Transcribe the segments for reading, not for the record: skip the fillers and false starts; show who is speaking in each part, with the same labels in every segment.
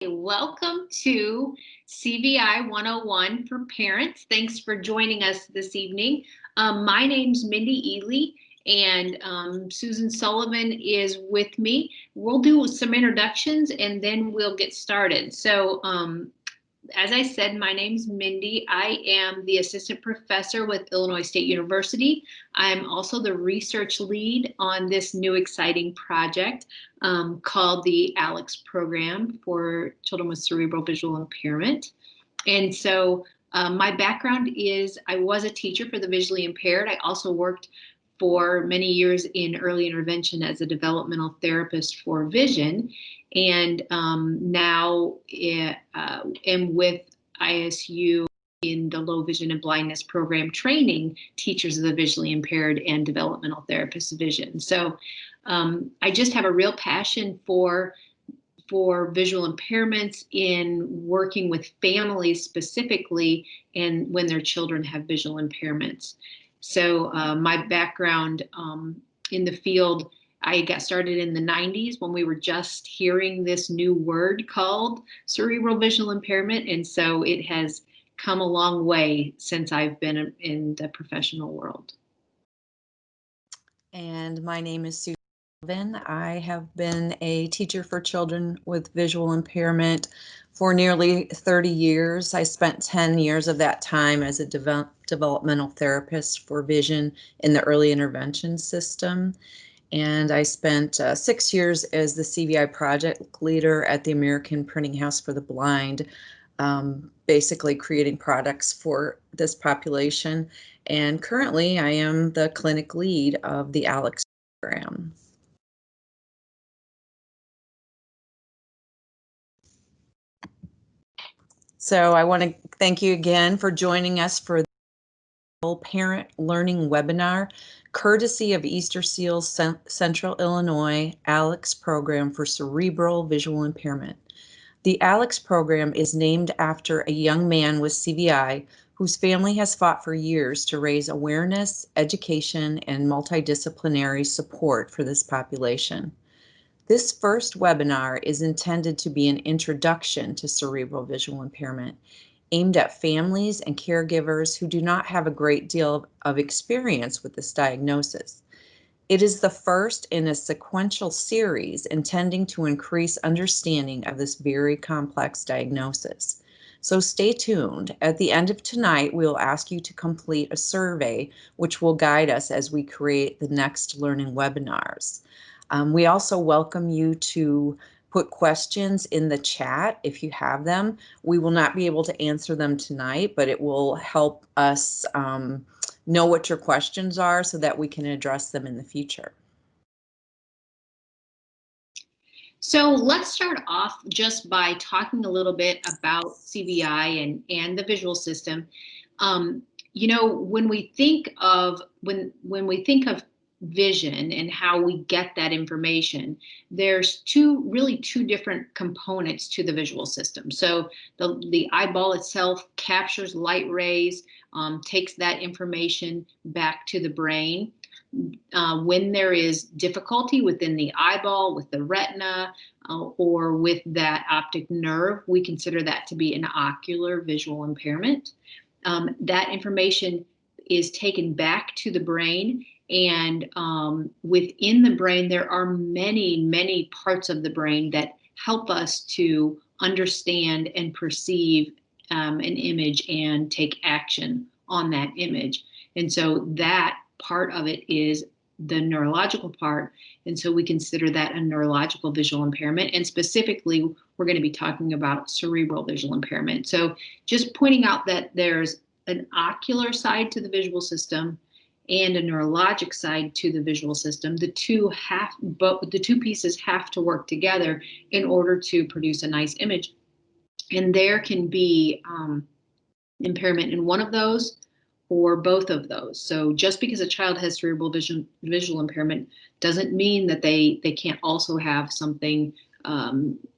Speaker 1: Welcome to CVI 101 for parents. Thanks for joining us this evening. My name's Mindy Ely, and Susan Sullivan is with me. We'll do some introductions and then we'll get started. So as I said, my name's Mindy. I am the assistant professor with Illinois State University. I'm also the research lead on this new exciting project called the ALEX program for children with cerebral visual impairment. And so my background is I was a teacher for the visually impaired. I also worked for many years in early intervention as a developmental therapist for vision, and now am with ISU in the low vision and blindness program training teachers of the visually impaired and developmental therapists vision. So I just have a real passion for visual impairments in working with families specifically and when their children have visual impairments. So my background in the field, I got started in the 90s when we were just hearing this new word called cerebral visual impairment. And so it has come a long way since I've been in the professional world.
Speaker 2: And my name is Susan Sullivan. I have been a teacher for children with visual impairment for nearly 30 years. I spent 10 years of that time as a developmental therapist for vision in the early intervention system. And I spent 6 years as the CVI project leader at the American Printing House for the Blind, basically creating products for this population. And currently I am the clinic lead of the ALEX program. So I want to thank you again for joining us for the Parent Learning Webinar, courtesy of Easter Seals Central Illinois ALEX program for cerebral visual impairment. The ALEX program is named after a young man with CVI whose family has fought for years to raise awareness, education, and multidisciplinary support for this population. This first webinar is intended to be an introduction to cerebral visual impairment, aimed at families and caregivers who do not have a great deal of experience with this diagnosis. It is the first in a sequential series intending to increase understanding of this very complex diagnosis. So stay tuned. At the end of tonight, we will ask you to complete a survey which will guide us as we create the next learning webinars. We also welcome you to put questions in the chat if you have them. We will not be able to answer them tonight, but it will help us know what your questions are so that we can address them in the future.
Speaker 1: So let's start off just by talking a little bit about CVI and the visual system. You know, when we think of vision and how we get that information, there's really two different components to the visual system. So the eyeball itself captures light rays, takes that information back to the brain. When there is difficulty within the eyeball, with the retina, or with that optic nerve, we consider that to be an ocular visual impairment. That information is taken back to the brain, and within the brain, there are many, many parts of the brain that help us to understand and perceive an image and take action on that image. And so that part of it is the neurological part, and so we consider that a neurological visual impairment, and specifically we're going to be talking about cerebral visual impairment. So just pointing out that there's an ocular side to the visual system and a neurologic side to the visual system. The two pieces have to work together in order to produce a nice image, and there can be impairment in one of those or both of those. So just because a child has cerebral visual impairment doesn't mean that they can't also have something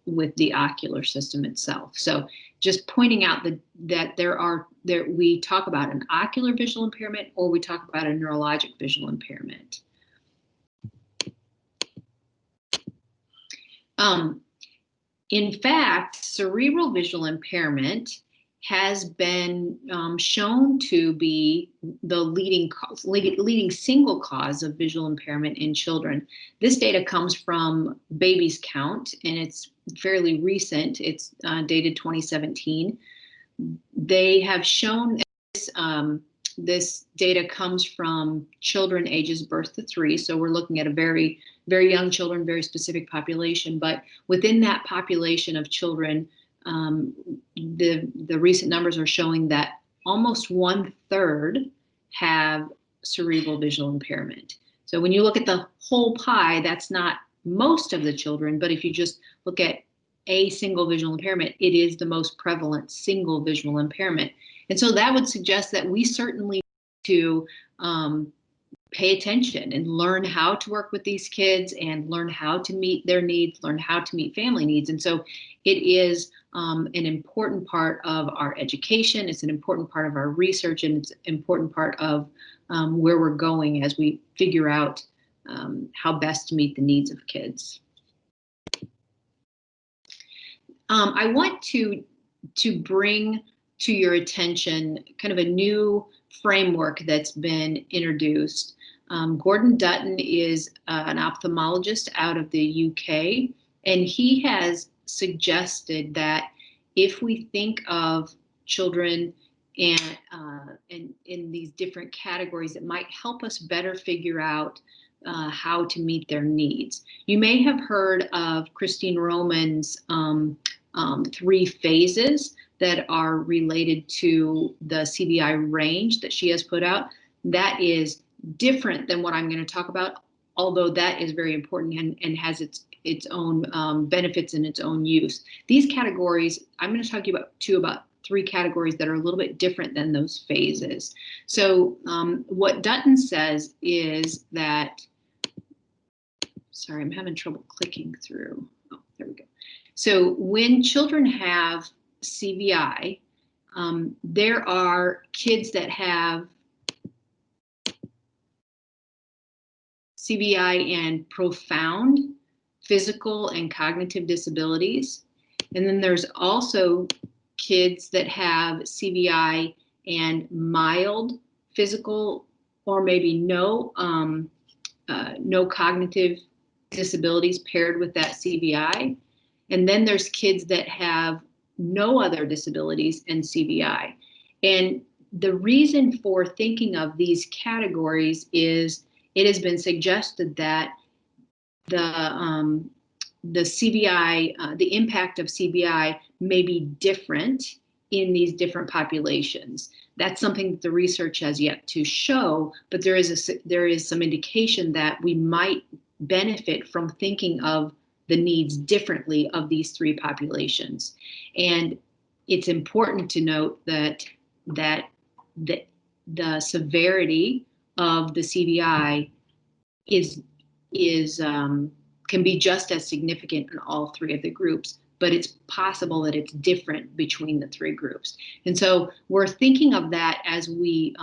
Speaker 1: with the ocular system itself. So just pointing out that we talk about an ocular visual impairment or we talk about a neurologic visual impairment. In fact, cerebral visual impairment has been shown to be the leading single cause of visual impairment in children. This data comes from Babies Count, and it's fairly recent. It's dated 2017. They have shown this data comes from children ages birth to 3. So we're looking at a very, very young children, very specific population. But within that population of children, the recent numbers are showing that almost 1/3 have cerebral visual impairment. So when you look at the whole pie, that's not most of the children, but if you just look at a single visual impairment, it is the most prevalent single visual impairment. And so that would suggest that we certainly need to pay attention and learn how to work with these kids and learn how to meet their needs, learn how to meet family needs. And so it is an important part of our education. It's an important part of our research, and it's an important part of where we're going as we figure out how best to meet the needs of kids. I want to bring to your attention kind of a new framework that's been introduced. Gordon Dutton is an ophthalmologist out of the UK, and he has suggested that if we think of children and in these different categories, it might help us better figure out how to meet their needs. You may have heard of Christine Roman's 3 phases that are related to the CVI range that she has put out. That is different than what I'm going to talk about, although that is very important and has its own benefits and its own use. These categories, I'm going to talk to you about 3 categories that are a little bit different than those phases. So what Dutton says is that, sorry, I'm having trouble clicking through. Oh, there we go. So when children have CVI, there are kids that have CVI and profound physical and cognitive disabilities. And then there's also kids that have CVI and mild physical or maybe no cognitive disabilities paired with that CVI. And then there's kids that have no other disabilities and CVI. And the reason for thinking of these categories is it has been suggested that the CVI, the impact of CVI may be different in these different populations. That's something that the research has yet to show, but there is some indication that we might benefit from thinking of the needs differently of these 3 populations. And it's important to note that the severity of the CVI can be just as significant in all 3 of the groups, but it's possible that it's different between the 3 groups. And so we're thinking of that as we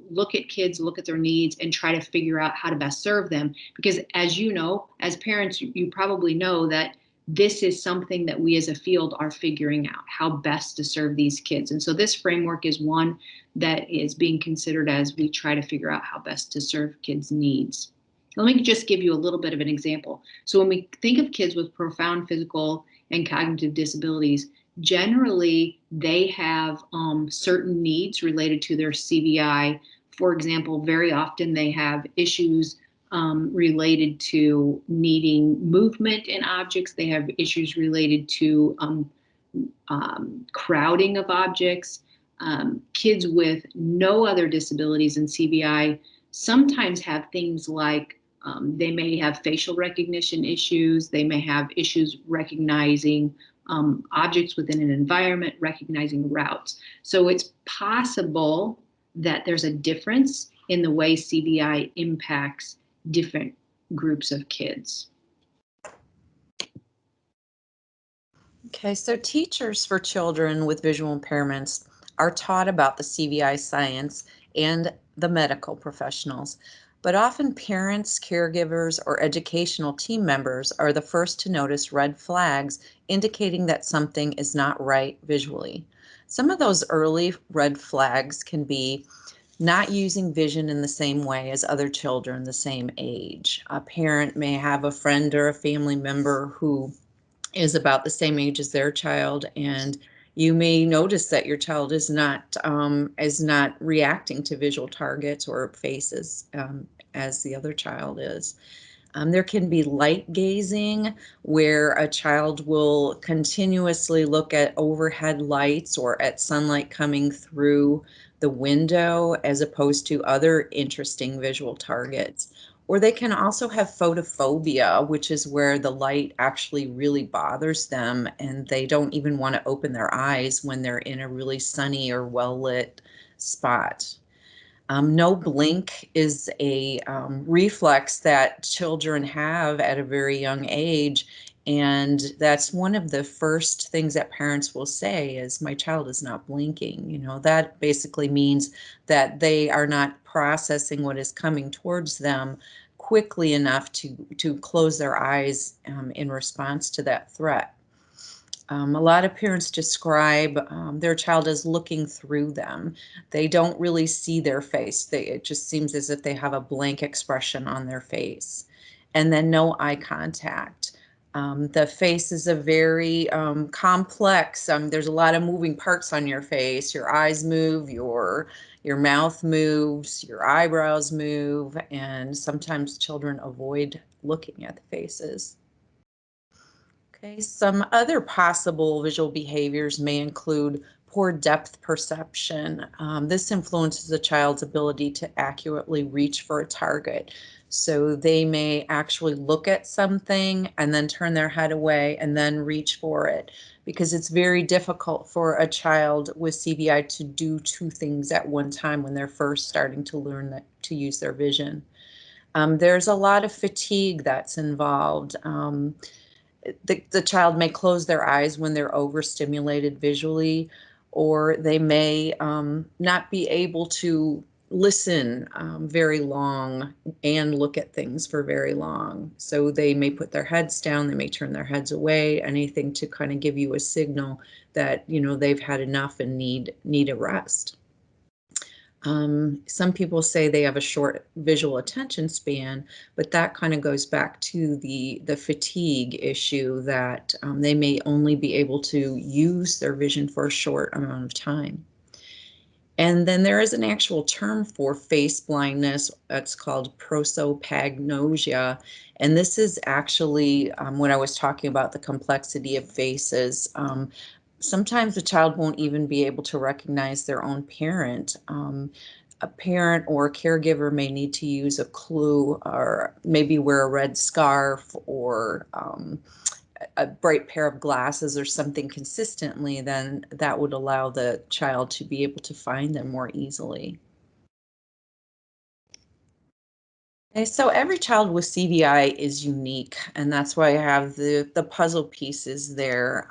Speaker 1: look at kids, look at their needs, and try to figure out how to best serve them. Because as you know, as parents, you probably know that this is something that we as a field are figuring out, how best to serve these kids. And so this framework is one that is being considered as we try to figure out how best to serve kids' needs. Let me just give you a little bit of an example. So when we think of kids with profound physical and cognitive disabilities, generally they have certain needs related to their CVI. For example, very often they have issues related to needing movement in objects. They have issues related to crowding of objects. Kids with no other disabilities in CVI sometimes have things like they may have facial recognition issues. They may have issues recognizing objects within an environment, recognizing routes. So it's possible that there's a difference in the way CVI impacts different groups of kids.
Speaker 2: Okay, so teachers for children with visual impairments are taught about the CVI science and the medical professionals. but often parents, caregivers, or educational team members are the first to notice red flags indicating that something is not right visually. Some of those early red flags can be not using vision in the same way as other children the same age. A parent may have a friend or a family member who is about the same age as their child, and you may notice that your child is not reacting to visual targets or faces as the other child is. There can be light gazing, where a child will continuously look at overhead lights or at sunlight coming through the window as opposed to other interesting visual targets. Or they can also have photophobia, which is where the light actually really bothers them and they don't even want to open their eyes when they're in a really sunny or well-lit spot. No blink is a reflex that children have at a very young age. And that's one of the first things that parents will say is, my child is not blinking. You know, that basically means that they are not processing what is coming towards them quickly enough to close their eyes in response to that threat. A lot of parents describe their child as looking through them. They don't really see their face. It just seems as if they have a blank expression on their face. And then no eye contact. The face is a very complex, there's a lot of moving parts on your face. Your eyes move, your mouth moves, your eyebrows move, and sometimes children avoid looking at the faces. Okay, some other possible visual behaviors may include poor depth perception. This influences a child's ability to accurately reach for a target. So they may actually look at something and then turn their head away and then reach for it, because it's very difficult for a child with CVI to do two things at one time when they're first starting to learn to use their vision. There's a lot of fatigue that's involved. The child may close their eyes when they're overstimulated visually, or they may not be able to listen very long and look at things for very long. So they may put their heads down, they may turn their heads away, anything to kind of give you a signal that, you know, they've had enough and need a rest. Some people say they have a short visual attention span, but that kind of goes back to the fatigue issue, that they may only be able to use their vision for a short amount of time. And then there is an actual term for face blindness that's called prosopagnosia. And this is actually when I was talking about the complexity of faces. Sometimes the child won't even be able to recognize their own parent. A parent or a caregiver may need to use a clue, or maybe wear a red scarf, or a bright pair of glasses or something consistently. Then that would allow the child to be able to find them more easily. Okay, so every child with CVI is unique, and that's why I have the puzzle pieces there.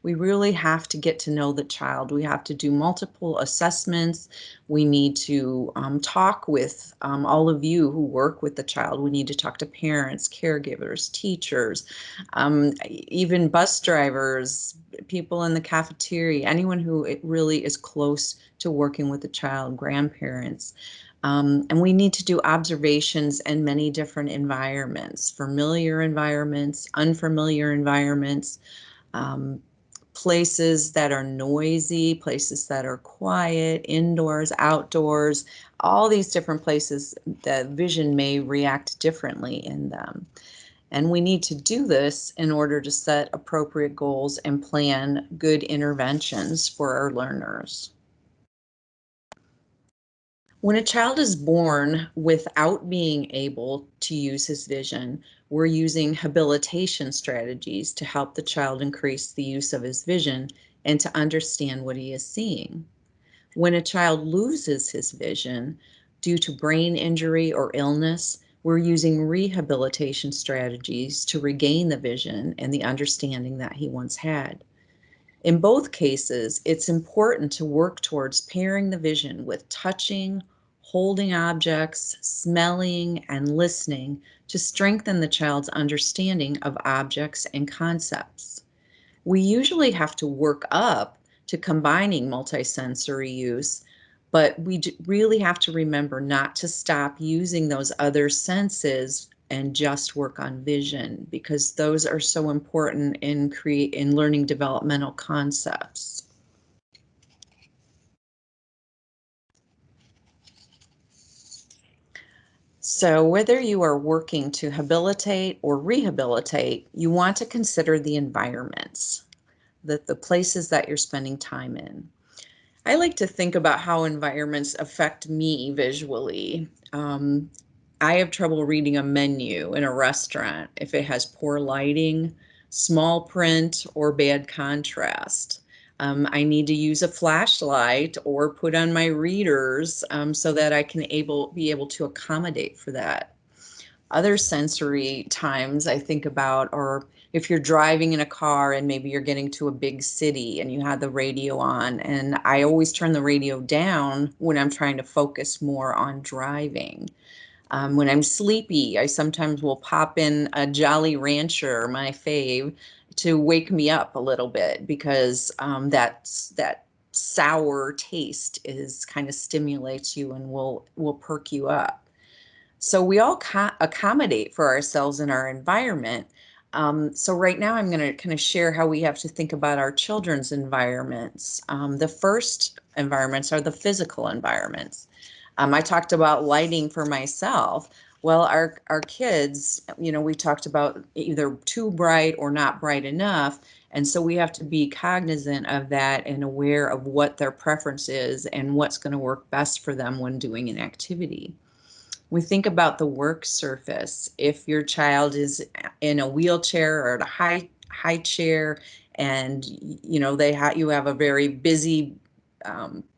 Speaker 2: We really have to get to know the child. We have to do multiple assessments. We need to talk with all of you who work with the child. We need to talk to parents, caregivers, teachers, even bus drivers, people in the cafeteria, anyone who it really is close to working with the child, grandparents. And we need to do observations in many different environments, familiar environments, unfamiliar environments, um, places that are noisy, places that are quiet, indoors, outdoors, all these different places. The vision may react differently in them. And we need to do this in order to set appropriate goals and plan good interventions for our learners. When a child is born without being able to use his vision, we're using habilitation strategies to help the child increase the use of his vision and to understand what he is seeing. When a child loses his vision due to brain injury or illness, we're using rehabilitation strategies to regain the vision and the understanding that he once had. In both cases, it's important to work towards pairing the vision with touching, holding objects, smelling, and listening to strengthen the child's understanding of objects and concepts. We usually have to work up to combining multisensory use, but we really have to remember not to stop using those other senses and just work on vision, because those are so important in learning developmental concepts. So whether you are working to habilitate or rehabilitate, you want to consider the environments, the places that you're spending time in. I like to think about how environments affect me visually. I have trouble reading a menu in a restaurant if it has poor lighting, small print, or bad contrast. I need to use a flashlight or put on my readers so that I can be able to accommodate for that. Other sensory times I think about, or if you're driving in a car and maybe you're getting to a big city and you have the radio on, and I always turn the radio down when I'm trying to focus more on driving. When I'm sleepy, I sometimes will pop in a Jolly Rancher, my fave, to wake me up a little bit, because that sour taste is kind of stimulates you and will perk you up. So we all accommodate for ourselves in our environment. So right now I'm going to kind of share how we have to think about our children's environments. The first environments are the physical environments. I talked about lighting for myself. Well, our kids, we talked about either too bright or not bright enough. And so we have to be cognizant of that and aware of what their preference is and what's going to work best for them when doing an activity. We think about the work surface. If your child is in a wheelchair or at a high chair, and you have a very busy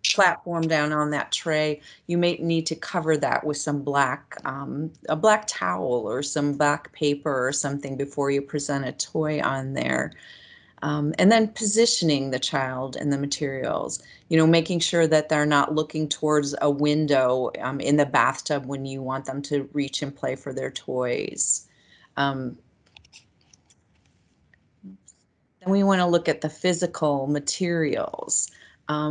Speaker 2: platform down on that tray, you may need to cover that with some a black towel or some black paper or something before you present a toy on there. And then positioning the child and the materials, making sure that they're not looking towards a window in the bathtub when you want them to reach and play for their toys. Um, then we want to look at the physical materials.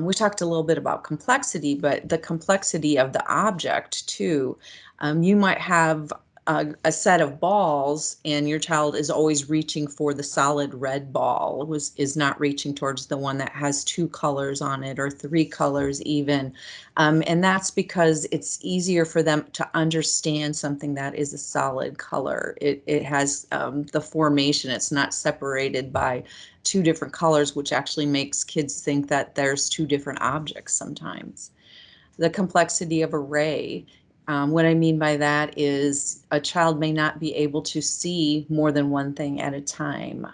Speaker 2: We talked a little bit about complexity, but the complexity of the object too. You might have a set of balls, and your child is always reaching for the solid red ball, is not reaching towards the one that has two colors on it or three colors even. And that's because it's easier for them to understand something that is a solid color. It has the formation. It's not separated by two different colors, which actually makes kids think that there's two different objects sometimes. The complexity of array. What I mean by that is a child may not be able to see more than one thing at a time.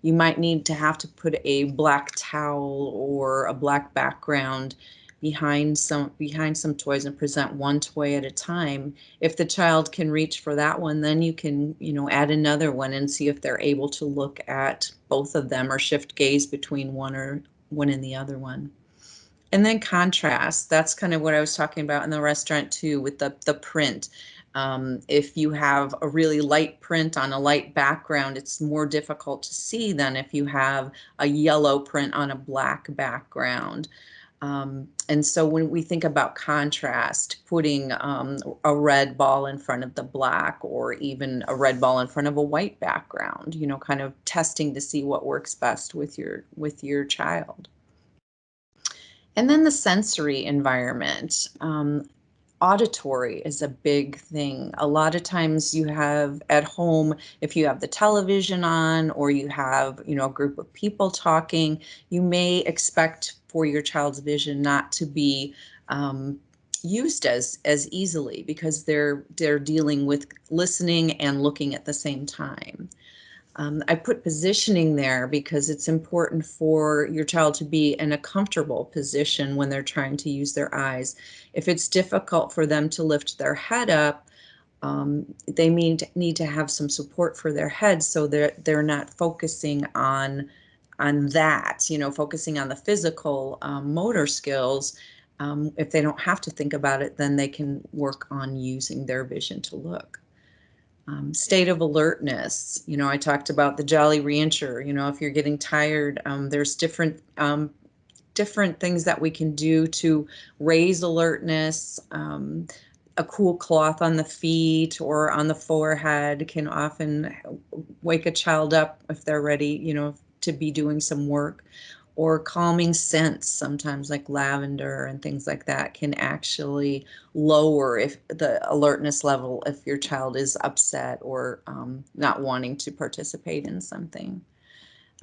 Speaker 2: You might need to have to put a black towel or a black background behind some toys and present one toy at a time. If the child can reach for that one, then you can, add another one and see if they're able to look at both of them or shift gaze between one and the other one. And then contrast, that's kind of what I was talking about in the restaurant too, with the print. If you have a really light print on a light background, it's more difficult to see than if you have a yellow print on a black background. And so when we think about contrast, putting a red ball in front of the black, or even a red ball in front of a white background, kind of testing to see what works best with your child. And then the sensory environment. Auditory is a big thing. A lot of times you have at home, if you have the television on or you have, a group of people talking, you may expect for your child's vision not to be used as easily, because they're dealing with listening and looking at the same time. I put positioning there because it's important for your child to be in a comfortable position when they're trying to use their eyes. If it's difficult for them to lift their head up, they need to have some support for their head, so they're not focusing on that, focusing on the physical motor skills. If they don't have to think about it, then they can work on using their vision to look. State of alertness, I talked about the Jolly Rancher. If you're getting tired, there's different things that we can do to raise alertness. A cool cloth on the feet or on the forehead can often wake a child up if they're ready, to be doing some work. Or calming scents, sometimes like lavender and things like that, can actually lower if the alertness level if your child is upset or not wanting to participate in something.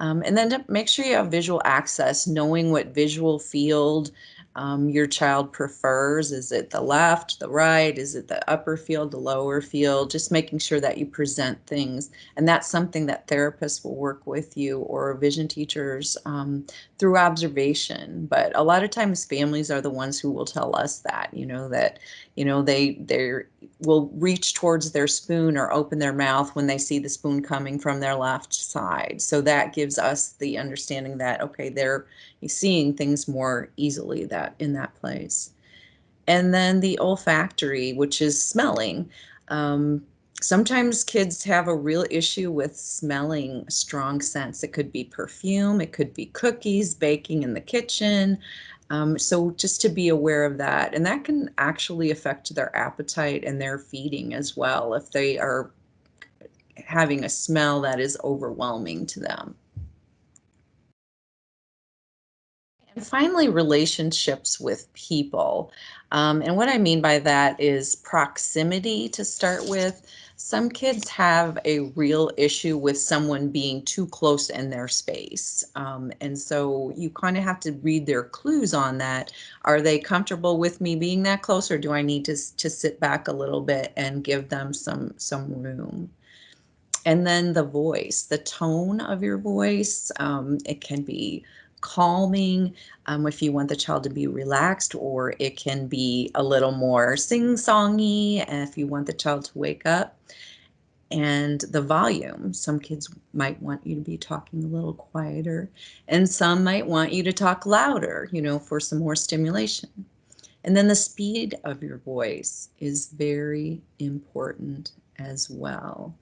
Speaker 2: And then to make sure you have visual access, knowing what visual field your child prefers. Is it the left, the right? Is it the upper field, the lower field? Just making sure that you present things. And that's something that therapists will work with you or vision teachers through observation. But a lot of times families are the ones who will tell us that, they will reach towards their spoon or open their mouth when they see the spoon coming from their left side. So that gives us the understanding that, okay, they're seeing things more easily that in that place. And then the olfactory, which is smelling. Sometimes kids have a real issue with smelling strong scents. It could be perfume, it could be cookies, baking in the kitchen. So just to be aware of that. And that can actually affect their appetite and their feeding as well if they are having a smell that is overwhelming to them. And finally, relationships with people. And what I mean by that is proximity to start with. Some kids have a real issue with someone being too close in their space. And so you kind of have to read their clues on that. Are they comfortable with me being that close, or do I need to sit back a little bit and give them some room? And then the voice, the tone of your voice, it can be calming if you want the child to be relaxed, or it can be a little more sing-songy if you want the child to wake up. And the volume, some kids might want you to be talking a little quieter, and some might want you to talk louder, for some more stimulation. And then the speed of your voice is very important as well.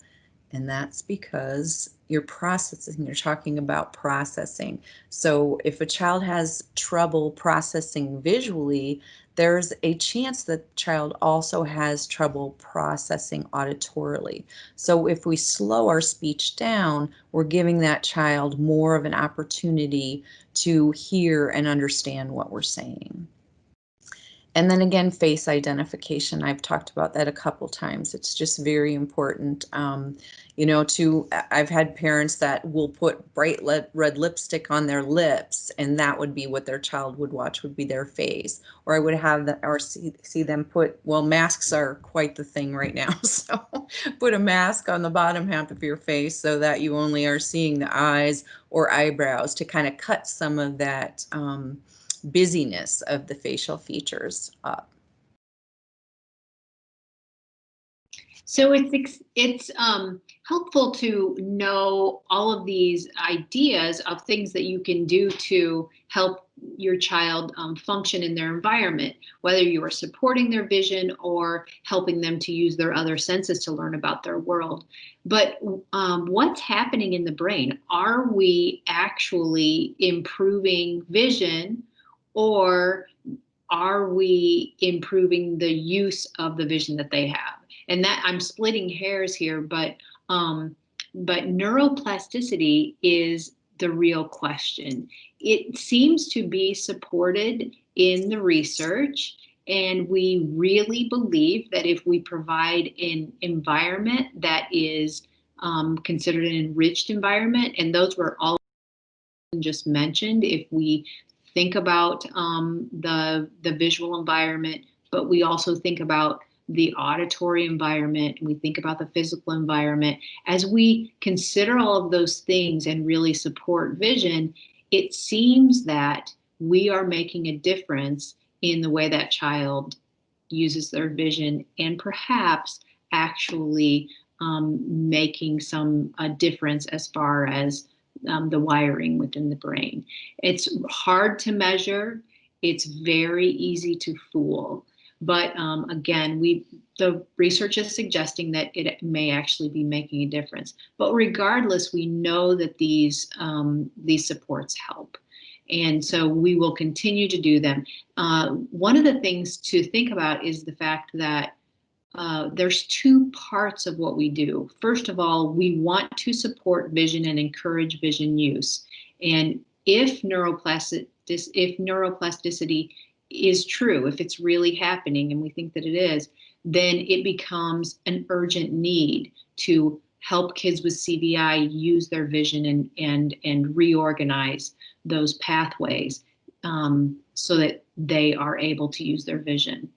Speaker 2: And that's because you're processing, you're talking about processing. So if a child has trouble processing visually, there's a chance that the child also has trouble processing auditorily. So if we slow our speech down, we're giving that child more of an opportunity to hear and understand what we're saying. And then again, face identification. I've talked about that a couple times. It's just very important. I've had parents that will put bright red lipstick on their lips, and that would be what their child would watch, would be their face. Or I would have that, or see them put, well, masks are quite the thing right now. So put a mask on the bottom half of your face so that you only are seeing the eyes or eyebrows to kind of cut some of that busyness of the facial features up.
Speaker 1: So it's helpful to know all of these ideas of things that you can do to help your child function in their environment, whether you are supporting their vision or helping them to use their other senses to learn about their world. But what's happening in the brain? Are we actually improving vision, or are we improving the use of the vision that they have? And that, I'm splitting hairs here, but neuroplasticity is the real question. It seems to be supported in the research, and we really believe that if we provide an environment that is considered an enriched environment, and those were all just mentioned, if we think about the visual environment, but we also think about the auditory environment, we think about the physical environment. As we consider all of those things and really support vision, it seems that we are making a difference in the way that child uses their vision, and perhaps actually making some difference as far as the wiring within the brain. It's hard to measure. it's very easy to fool. But again, the research is suggesting that it may actually be making a difference. But regardless, we know that these supports help. And so we will continue to do them. One of the things to think about is the fact that there's two parts of what we do. First of all, we want to support vision and encourage vision use. And if neuroplasticity is true, if it's really happening, and we think that it is, then it becomes an urgent need to help kids with CVI use their vision and reorganize those pathways so that they are able to use their vision.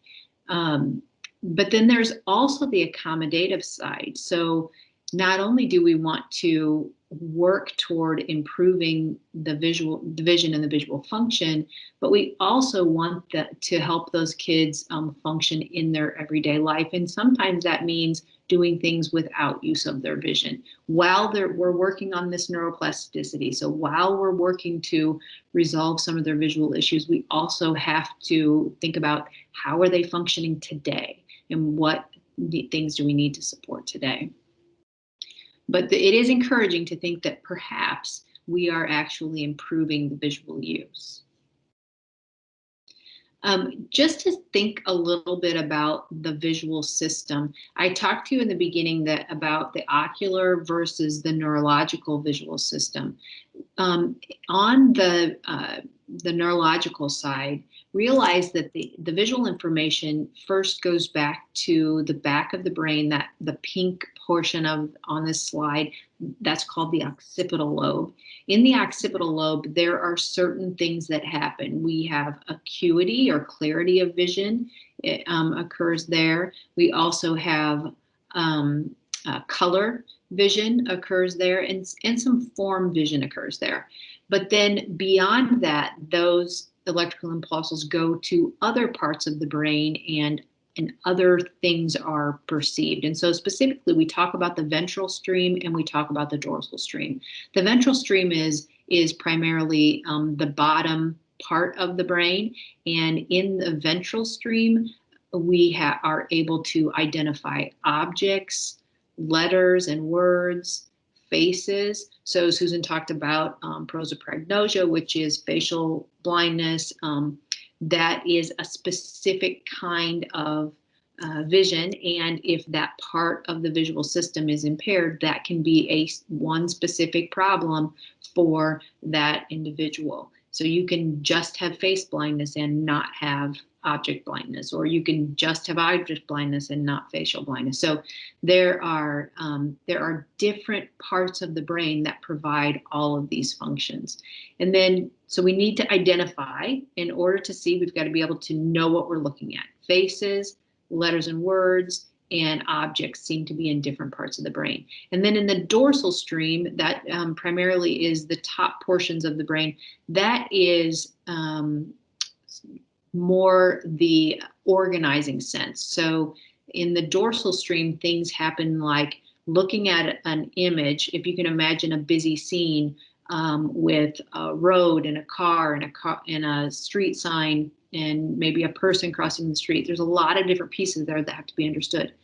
Speaker 1: But then there's also the accommodative side. So not only do we want to work toward improving the vision and the visual function, but we also want to help those kids function in their everyday life. And sometimes that means doing things without use of their vision while we're working on this neuroplasticity. So while we're working to resolve some of their visual issues, we also have to think about how are they functioning today and what things do we need to support today. But it is encouraging to think that perhaps we are actually improving the visual use. Just to think a little bit about the visual system, I talked to you in the beginning about the ocular versus the neurological visual system. On the neurological side, realize that the visual information first goes back to the back of the brain, that the pink portion on this slide, that's called the occipital lobe. In the occipital lobe, there are certain things that happen. We have acuity or clarity of vision. It occurs there. We also have color vision occurs there, and some form vision occurs there. But then beyond that, those electrical impulses go to other parts of the brain and other things are perceived. And so specifically, we talk about the ventral stream and we talk about the dorsal stream. The ventral stream is primarily the bottom part of the brain. And in the ventral stream, we are able to identify objects, letters and words, faces. So Susan talked about prosopagnosia, which is facial blindness. That is a specific kind of vision, and if that part of the visual system is impaired, that can be one specific problem for that individual. So you can just have face blindness and not have object blindness, or you can just have object blindness and not facial blindness. So there are different parts of the brain that provide all of these functions. And then, so we need to identify, in order to see, we've got to be able to know what we're looking at. Faces, letters and words, and objects seem to be in different parts of the brain. And then in the dorsal stream, that primarily is the top portions of the brain. That is more the organizing sense. So in the dorsal stream, things happen like looking at an image. If you can imagine a busy scene with a road and a car and a street sign and maybe a person crossing the street, there's a lot of different pieces there that have to be understood.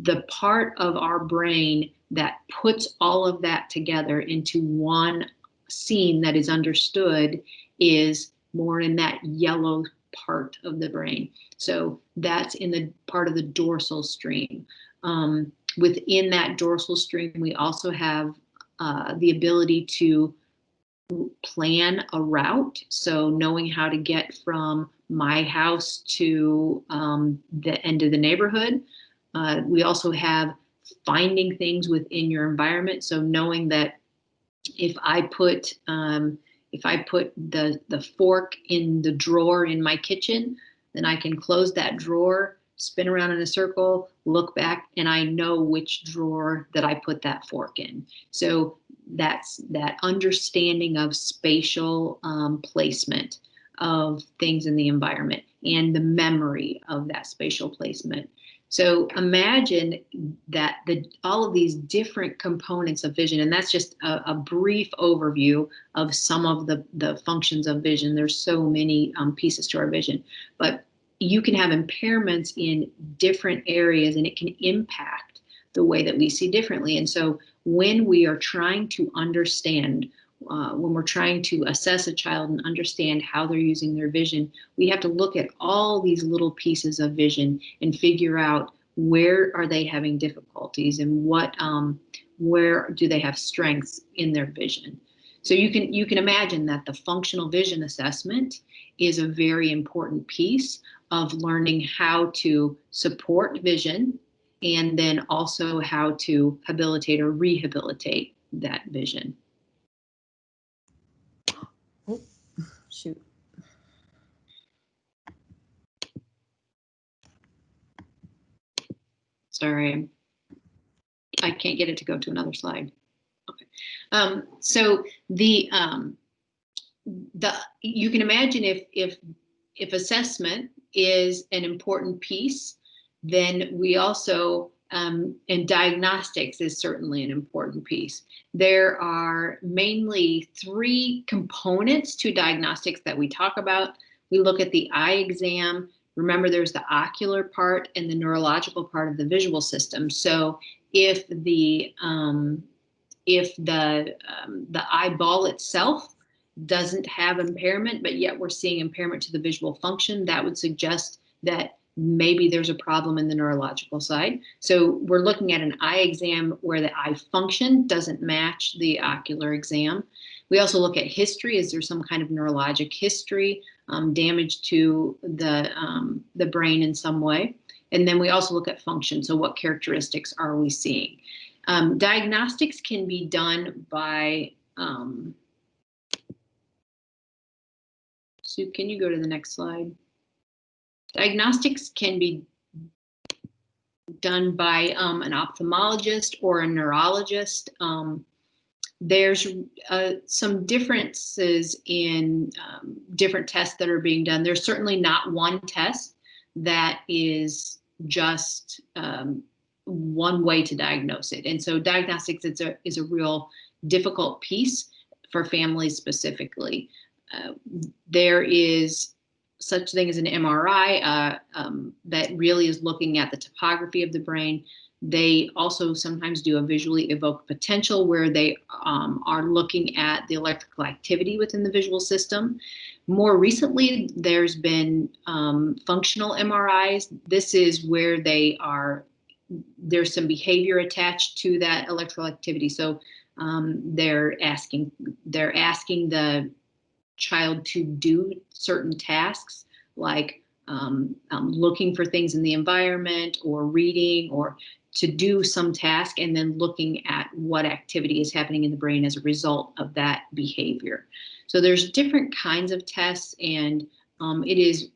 Speaker 1: The part of our brain that puts all of that together into one scene that is understood is more in that yellow part of the brain. So that's in the part of the dorsal stream. Within that dorsal stream, we also have the ability to plan a route. So knowing how to get from my house to the end of the neighborhood. We also have finding things within your environment. So knowing that if I put the fork in the drawer in my kitchen, then I can close that drawer, spin around in a circle, look back, and I know which drawer that I put that fork in. So that's that understanding of spatial placement of things in the environment and the memory of that spatial placement. So imagine that all of these different components of vision, and that's just a brief overview of some of the functions of vision. There's so many pieces to our vision, but you can have impairments in different areas, and it can impact the way that we see differently. And so when we are trying to understand, when we're trying to assess a child and understand how they're using their vision, we have to look at all these little pieces of vision and figure out where are they having difficulties and where do they have strengths in their vision. So you can imagine that the functional vision assessment is a very important piece of learning how to support vision, and then also how to habilitate or rehabilitate that vision.
Speaker 2: Oh, shoot.
Speaker 1: Sorry, I can't get it to go to another slide. Okay. So you can imagine if assessment is an important piece, then we also and diagnostics is certainly an important piece. There are mainly 3 components to diagnostics that we talk about. We look at the eye exam. Remember, there's the ocular part and the neurological part of the visual system. So if the eyeball itself doesn't have impairment, but yet we're seeing impairment to the visual function, that would suggest that maybe there's a problem in the neurological side. So we're looking at an eye exam where the eye function doesn't match the ocular exam. We also look at history. Is there some kind of neurologic history, damage to the brain in some way? And then we also look at function. So what characteristics are we seeing? Diagnostics can be done by, Sue, can you go to the next slide? Diagnostics can be done by an ophthalmologist or a neurologist. There's some differences in different tests that are being done. There's certainly not one test that is just one way to diagnose it. And so diagnostics is a real difficult piece for families specifically. There is such thing as an MRI that really is looking at the topography of the brain. They also sometimes do a visually evoked potential where they are looking at the electrical activity within the visual system. More recently, there's been functional MRIs. This is where there's some behavior attached to that electrical activity. So they're asking the child to do certain tasks like looking for things in the environment or reading, or to do some task and then looking at what activity is happening in the brain as a result of that behavior. So there's different kinds of tests, and it is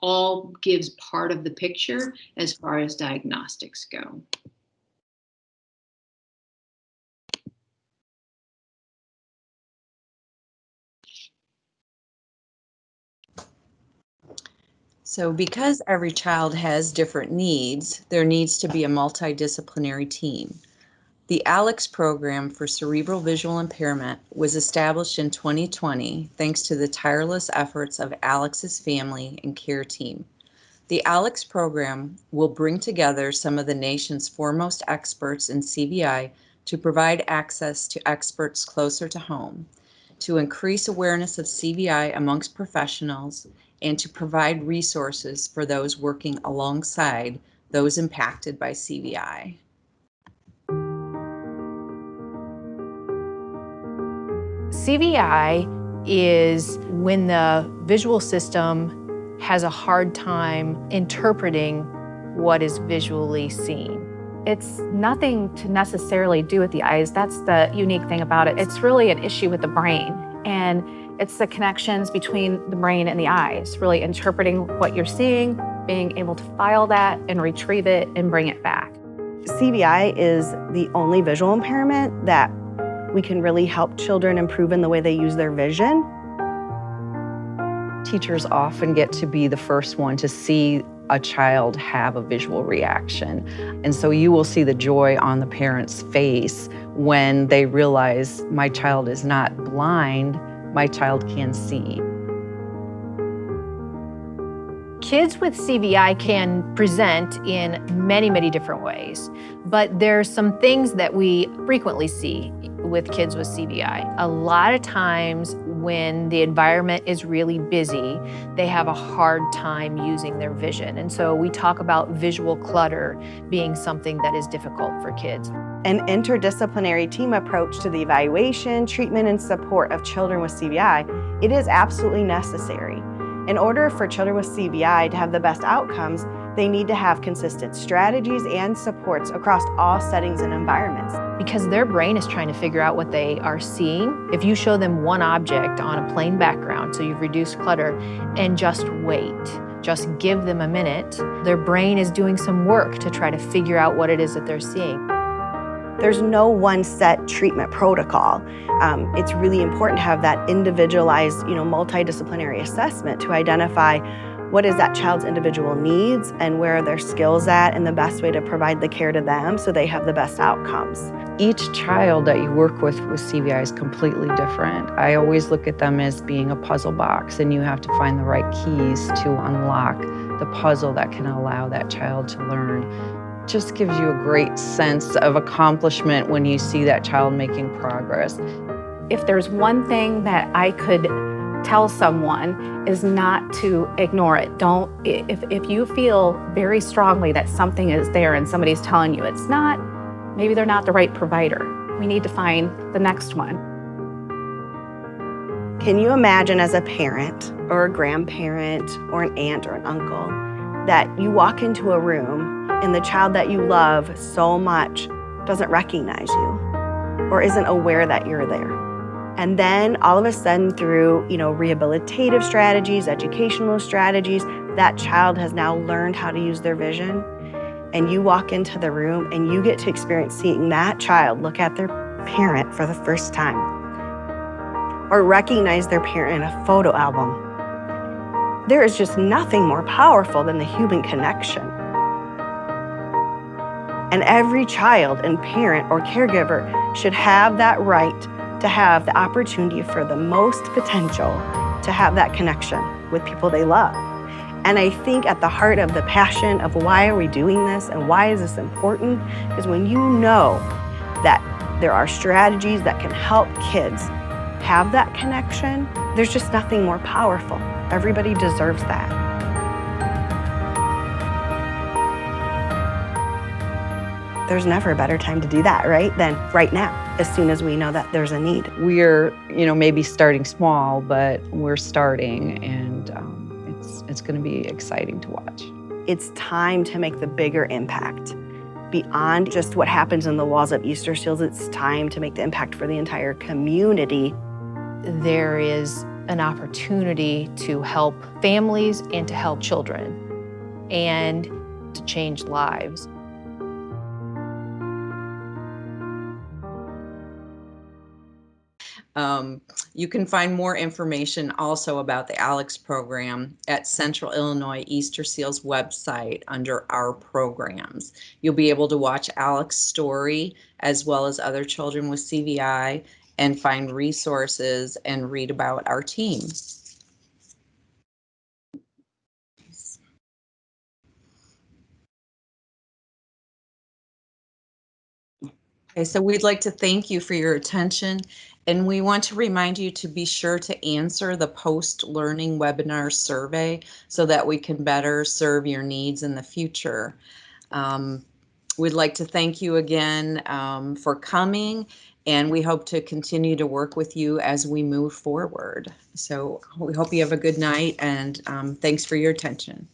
Speaker 1: all gives part of the picture as far as diagnostics go.
Speaker 2: So because every child has different needs, there needs to be a multidisciplinary team. The ALEX program for cerebral visual impairment was established in 2020 thanks to the tireless efforts of Alex's family and care team. The ALEX program will bring together some of the nation's foremost experts in CVI to provide access to experts closer to home, to increase awareness of CVI amongst professionals, and to provide resources for those working alongside those impacted by CVI.
Speaker 3: CVI is when the visual system has a hard time interpreting what is visually seen. It's nothing to necessarily do with the eyes. That's the unique thing about it. It's really an issue with the brain, and it's the connections between the brain and the eyes, really interpreting what you're seeing, being able to file that and retrieve it and bring it back.
Speaker 4: CVI is the only visual impairment that we can really help children improve in the way they use their vision.
Speaker 2: Teachers often get to be the first one to see a child have a visual reaction. And so you will see the joy on the parent's face when they realize my child is not blind, my child can see.
Speaker 3: Kids with CVI can present in many, many different ways, but there's some things that we frequently see with kids with CVI. A lot of times when the environment is really busy, they have a hard time using their vision. And so we talk about visual clutter being something that is difficult for kids.
Speaker 4: An interdisciplinary team approach to the evaluation, treatment, and support of children with CVI, it is absolutely necessary. In order for children with CVI to have the best outcomes, they need to have consistent strategies and supports across all settings and environments.
Speaker 3: Because their brain is trying to figure out what they are seeing. If you show them one object on a plain background, so you've reduced clutter, and just wait, just give them a minute, their brain is doing some work to try to figure out what it is that they're seeing.
Speaker 4: There's no one set treatment protocol. It's really important to have that individualized, multidisciplinary assessment to identify what is that child's individual needs and where are their skills at, and the best way to provide the care to them so they have the best outcomes.
Speaker 2: Each child that you work with CVI is completely different. I always look at them as being a puzzle box, and you have to find the right keys to unlock the puzzle that can allow that child to learn. Just gives you a great sense of accomplishment when you see that child making progress.
Speaker 5: If there's one thing that I could tell someone is not to ignore it. If you feel very strongly that something is there and somebody's telling you it's not, maybe they're not the right provider. We need to find the next one.
Speaker 4: Can you imagine as a parent or a grandparent or an aunt or an uncle that you walk into a room and the child that you love so much doesn't recognize you or isn't aware that you're there? And then all of a sudden through, rehabilitative strategies, educational strategies, that child has now learned how to use their vision. And you walk into the room and you get to experience seeing that child look at their parent for the first time or recognize their parent in a photo album. There is just nothing more powerful than the human connection. And every child and parent or caregiver should have that right to have the opportunity for the most potential to have that connection with people they love. And I think at the heart of the passion of why are we doing this and why is this important is when you know that there are strategies that can help kids have that connection, there's just nothing more powerful. Everybody deserves that. There's never a better time to do that, right, than right now, as soon as we know that there's a need.
Speaker 2: We're, maybe starting small, but we're starting, and it's going to be exciting to watch.
Speaker 4: It's time to make the bigger impact. Beyond just what happens in the walls of Easter Seals, it's time to make the impact for the entire community.
Speaker 3: There is an opportunity to help families and to help children and to change lives.
Speaker 2: You can find more information also about the ALEX program at Central Illinois Easter Seals website under our programs. You'll be able to watch Alex's story as well as other children with CVI and find resources and read about our team. Okay, so we'd like to thank you for your attention, and we want to remind you to be sure to answer the post-learning webinar survey so that we can better serve your needs in the future. We'd like to thank you again for coming, and we hope to continue to work with you as we move forward. So we hope you have a good night, and thanks for your attention.